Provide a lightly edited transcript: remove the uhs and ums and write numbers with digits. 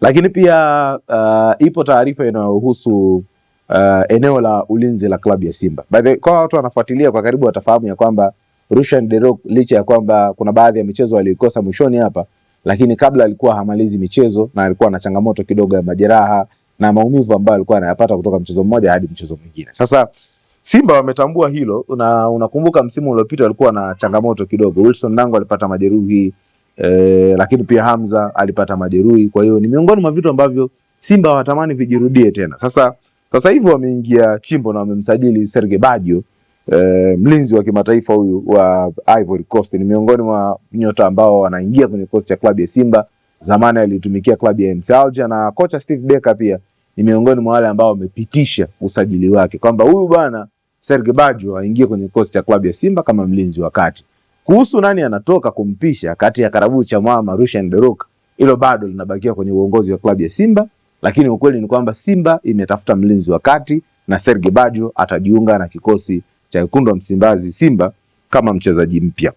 Lakini pia ipo taarifa inayohusu eneo la ulinzi la klabu ya Simba. Kwa watu wanafuatilia kwa karibu watafahamu ya kwamba Rushan De Reuck, licha ya kwamba kuna baadhi ya michezo alikosa mwishoni hapa, lakini kabla alikuwa hamalizi michezo na alikuwa na changamoto kidogo ya majeraha na maumivu ambayo alikuwa anayapata kutoka mchezo mmoja hadi mchezo mwingine. Sasa Simba wametambua hilo. Unakumbuka msimu uliopita walikuwa na changamoto kidogo. Wilson Nango alipata majeruhi, lakini pia Hamza alipata majeruhi. Kwa hiyo ni miongoni mwa vitu ambavyo Simba hawatamani vijirudie tena. Sasa hivi wameingia chimbo na wamemsajili Serge Baggio, mlinzi wa kimataifa huyu wa Ivory Coast. Ni miongoni mwa nyota ambao wanaingia kwenye kosti ya klabu ya Simba. Zamani alitumikia klabu ya MC Alger, na kocha Steve Becker pia ni miongoni mwa wale ambao wamepitisha usajili wake kwamba huyu bwana Serge Baggio aingie kwenye kosti ya klabu ya Simba kama mlinzi wa kati. Kuhusu nani anatoka kumpisha kati ya Karabu Chamama, Rushan De Reuck, hilo bado linabakia kwenye uongozi wa klabu ya Simba, lakini ukweli ni kwamba Simba imetafuta mlinzi wa kati na Serge Baggio atajiunga na kikosi cha wekundu wa Msimbazi Simba kama mchezaji mpya.